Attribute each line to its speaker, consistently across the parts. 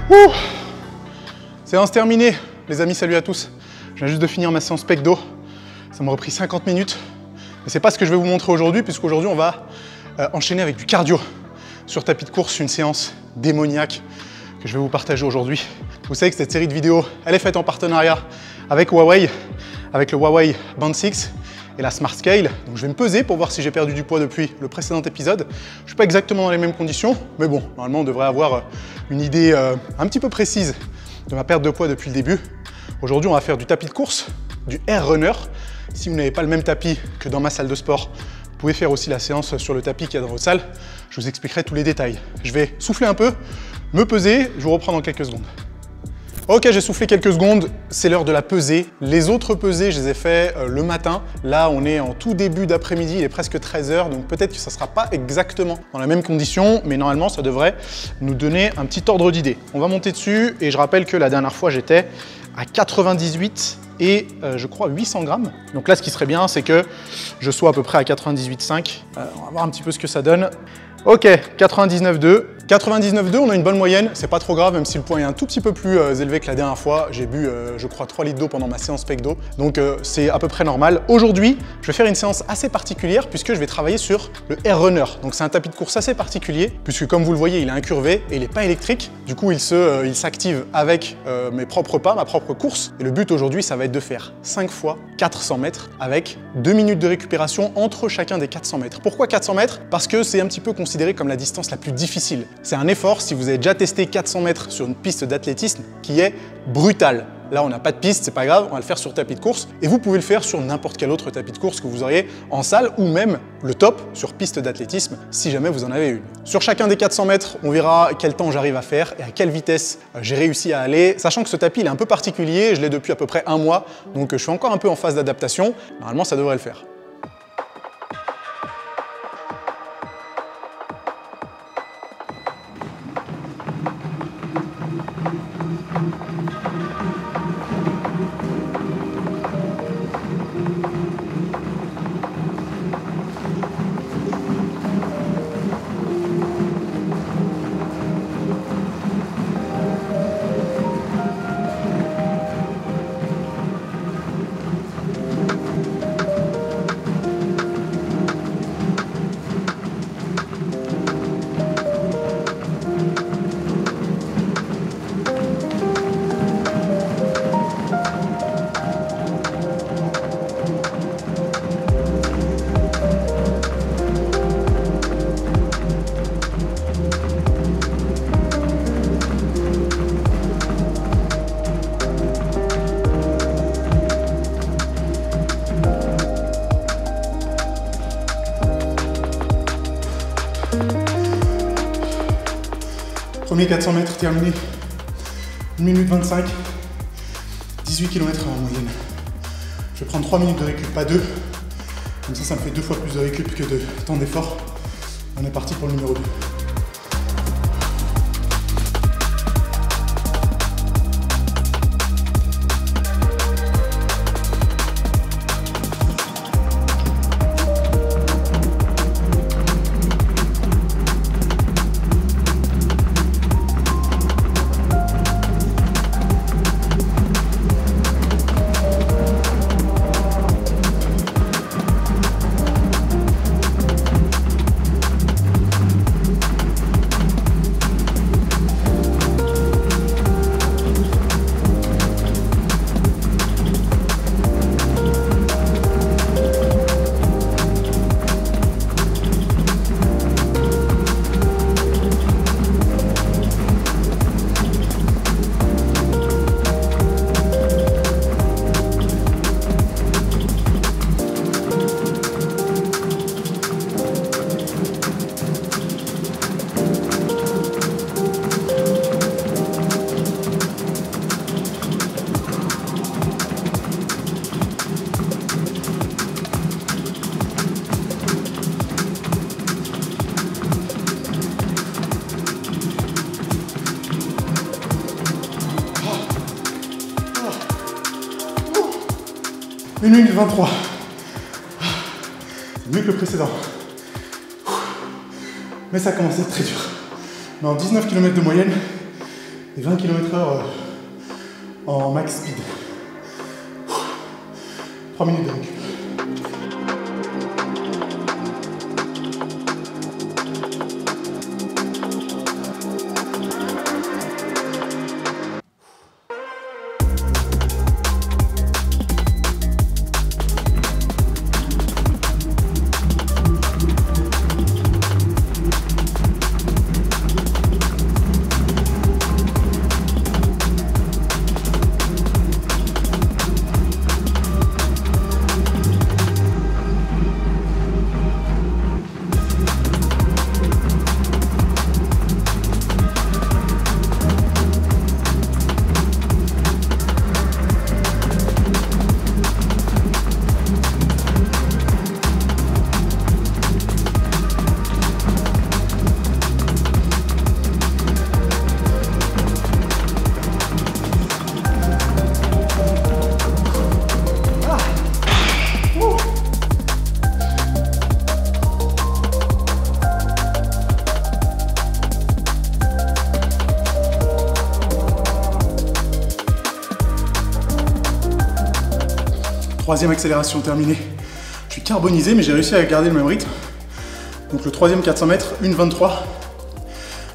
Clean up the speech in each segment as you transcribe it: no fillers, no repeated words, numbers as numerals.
Speaker 1: Ouh. Séance terminée, les amis, salut à tous. Je viens juste de finir ma séance pec-dos. Ça m'a repris 50 minutes. Mais c'est pas ce que je vais vous montrer aujourd'hui, puisqu'aujourd'hui, on va enchaîner avec du cardio. Sur tapis de course, une séance démoniaque que je vais vous partager aujourd'hui. Vous savez que cette série de vidéos, elle est faite en partenariat avec Huawei, avec le Huawei Band 6 et la Smart Scale. Donc je vais me peser pour voir si j'ai perdu du poids depuis le précédent épisode. Je ne suis pas exactement dans les mêmes conditions, mais bon, normalement on devrait avoir une idée un petit peu précise de ma perte de poids depuis le début. Aujourd'hui, on va faire du tapis de course, du air runner. Si vous n'avez pas le même tapis que dans ma salle de sport, vous pouvez faire aussi la séance sur le tapis qu'il y a dans votre salle. Je vous expliquerai tous les détails. Je vais souffler un peu, me peser, je vous reprends dans quelques secondes. Ok, j'ai soufflé quelques secondes, c'est l'heure de la pesée. Les autres pesées, je les ai fait le matin. Là, on est en tout début d'après-midi, il est presque 13 h, donc peut-être que ça ne sera pas exactement dans la même condition, mais normalement, ça devrait nous donner un petit ordre d'idée. On va monter dessus, et je rappelle que la dernière fois, j'étais à 98 et je crois 800 grammes. Donc là, ce qui serait bien, c'est que je sois à peu près à 98,5. On va voir un petit peu ce que ça donne. Ok, 99,2. 99,2, on a une bonne moyenne, c'est pas trop grave, même si le point est un tout petit peu plus élevé que la dernière fois. J'ai bu, je crois, 3 litres d'eau pendant ma séance pec d'eau, donc c'est à peu près normal. Aujourd'hui, je vais faire une séance assez particulière puisque je vais travailler sur le air runner. Donc c'est un tapis de course assez particulier, puisque comme vous le voyez, il est incurvé et il n'est pas électrique. Du coup, il s'active avec mes propres pas, ma propre course. Et le but aujourd'hui, ça va être de faire 5 fois 400 mètres avec 2 minutes de récupération entre chacun des 400 mètres. Pourquoi 400 mètres? Parce que c'est un petit peu considéré comme la distance la plus difficile. C'est un effort, si vous avez déjà testé 400 mètres sur une piste d'athlétisme, qui est brutal. Là, on n'a pas de piste, c'est pas grave, on va le faire sur tapis de course. Et vous pouvez le faire sur n'importe quel autre tapis de course que vous auriez en salle ou même le top sur piste d'athlétisme, si jamais vous en avez une. Sur chacun des 400 mètres, on verra quel temps j'arrive à faire et à quelle vitesse j'ai réussi à aller. Sachant que ce tapis, il est un peu particulier, je l'ai depuis à peu près un mois, donc je suis encore un peu en phase d'adaptation. Normalement, ça devrait le faire. Premier 400 mètres terminé, 1 minute 25, 18 km/h en moyenne. Je vais prendre 3 minutes de récup, pas 2. Comme ça me fait 2 fois plus de récup que de temps d'effort. On est parti pour le numéro 2. Une minute 23. C'est mieux que le précédent. Mais ça commence à être très dur. Mais en 19 km de moyenne, et 20 km/h en max speed. 3 minutes de récup. Troisième accélération terminée. Je suis carbonisé, mais j'ai réussi à garder le même rythme. Donc le troisième 400 mètres, 1,23.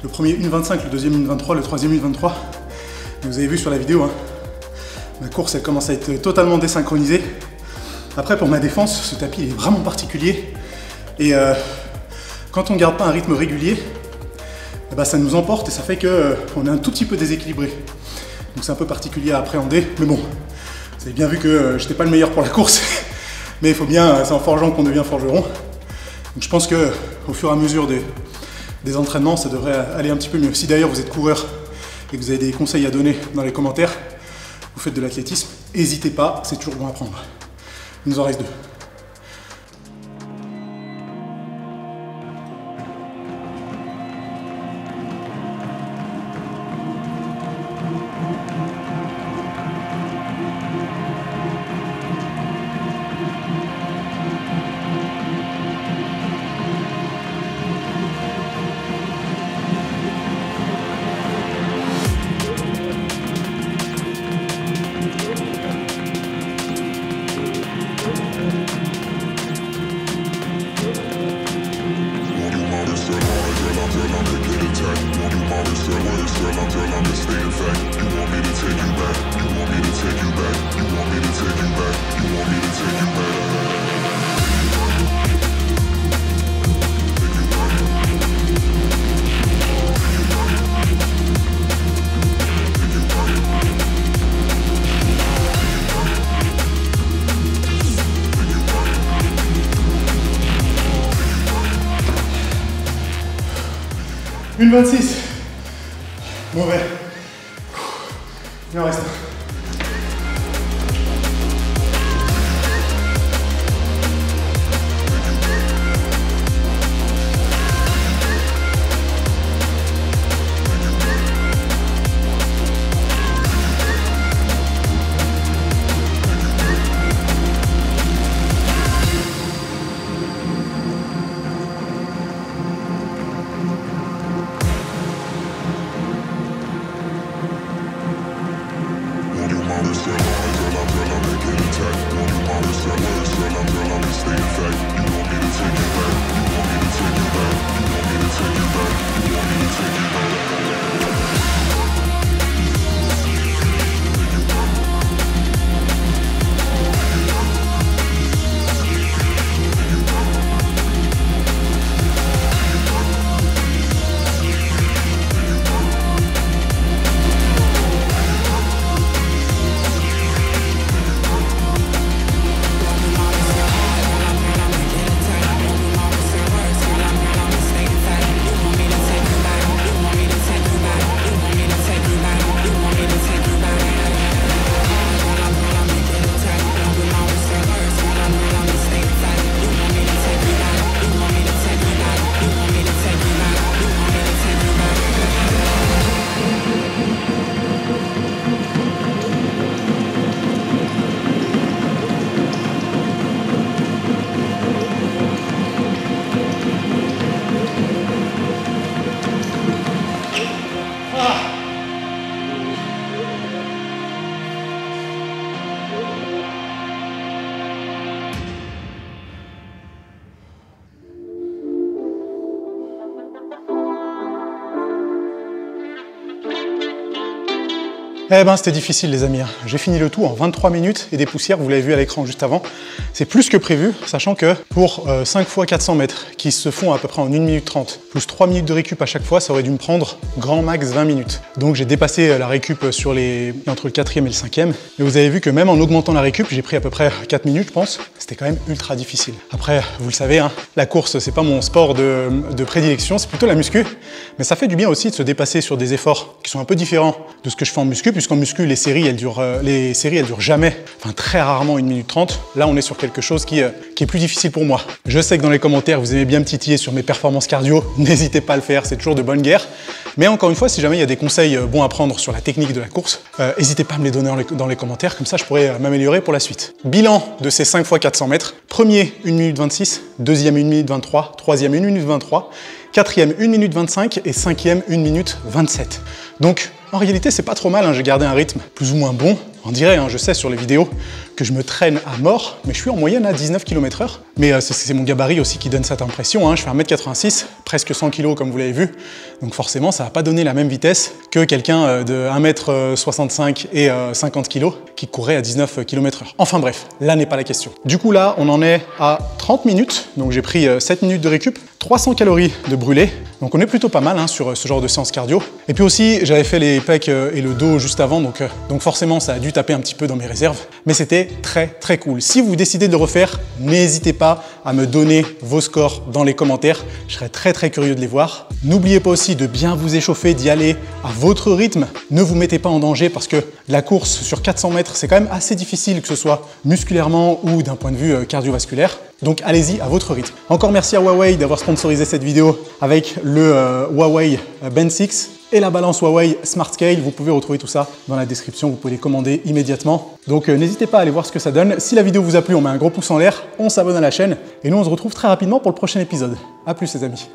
Speaker 1: Le premier 1,25, le deuxième 1,23, le troisième 1,23. Vous avez vu sur la vidéo, hein, ma course elle commence à être totalement désynchronisée. Après pour ma défense, ce tapis il est vraiment particulier. Et quand on ne garde pas un rythme régulier, ça nous emporte et ça fait qu'on est un tout petit peu déséquilibré. Donc c'est un peu particulier à appréhender, mais bon. Vous avez bien vu que j'étais pas le meilleur pour la course, mais il faut bien, c'est en forgeant qu'on devient forgeron. Donc je pense qu'au fur et à mesure des entraînements, ça devrait aller un petit peu mieux. Si d'ailleurs vous êtes coureur et que vous avez des conseils à donner dans les commentaires, vous faites de l'athlétisme, n'hésitez pas, c'est toujours bon à prendre. Il nous en reste 2. Une 26. Mauvais. Il en reste un. Eh ben c'était difficile les amis, j'ai fini le tout en 23 minutes et des poussières, vous l'avez vu à l'écran juste avant. C'est plus que prévu, sachant que pour 5 fois 400 mètres qui se font à peu près en 1 minute 30, plus 3 minutes de récup à chaque fois, ça aurait dû me prendre grand max 20 minutes. Donc j'ai dépassé la récup sur entre le 4e et le 5e. Et vous avez vu que même en augmentant la récup, j'ai pris à peu près 4 minutes je pense. C'était quand même ultra difficile. Après, vous le savez, hein, la course c'est pas mon sport de prédilection, c'est plutôt la muscu. Mais ça fait du bien aussi de se dépasser sur des efforts qui sont un peu différents de ce que je fais en muscu, puisqu'en muscu, les séries, elles durent jamais, enfin très rarement 1 minute 30. Là, on est sur quelque chose qui est plus difficile pour moi. Je sais que dans les commentaires, vous aimez bien me titiller sur mes performances cardio. N'hésitez pas à le faire, c'est toujours de bonne guerre. Mais encore une fois, si jamais il y a des conseils bons à prendre sur la technique de la course, n'hésitez pas à me les donner dans les commentaires, comme ça je pourrais m'améliorer pour la suite. Bilan de ces 5 fois 400 mètres. Premier, 1 minute 26, deuxième, 1 minute 23, troisième, 1 minute 23, quatrième, 1 minute 25 et cinquième, 1 minute 27. Donc, en réalité, c'est pas trop mal, hein. J'ai gardé un rythme plus ou moins bon. On dirait, hein, je sais sur les vidéos, que je me traîne à mort, mais je suis en moyenne à 19 km/h. Mais c'est mon gabarit aussi qui donne cette impression, hein. Je fais 1m86, presque 100 kg comme vous l'avez vu. Donc forcément, ça va pas donner la même vitesse que quelqu'un de 1m65 et 50 kg qui courait à 19 km/h. Enfin bref, là n'est pas la question. Du coup là, on en est à 30 minutes. Donc j'ai pris 7 minutes de récup, 300 calories de brûlé. Donc on est plutôt pas mal hein, sur ce genre de séance cardio. Et puis aussi, j'avais fait les pecs et le dos juste avant, donc forcément ça a dû taper un petit peu dans mes réserves. Mais c'était très cool. Si vous décidez de le refaire, n'hésitez pas à me donner vos scores dans les commentaires. Je serais très curieux de les voir. N'oubliez pas aussi de bien vous échauffer, d'y aller à votre rythme. Ne vous mettez pas en danger parce que la course sur 400 mètres, c'est quand même assez difficile, que ce soit musculairement ou d'un point de vue cardiovasculaire. Donc allez-y à votre rythme. Encore merci à Huawei d'avoir sponsorisé cette vidéo avec le Huawei Band 6 et la balance Huawei Smart Scale. Vous pouvez retrouver tout ça dans la description, vous pouvez les commander immédiatement. Donc n'hésitez pas à aller voir ce que ça donne. Si la vidéo vous a plu, on met un gros pouce en l'air, on s'abonne à la chaîne et nous on se retrouve très rapidement pour le prochain épisode. A plus les amis.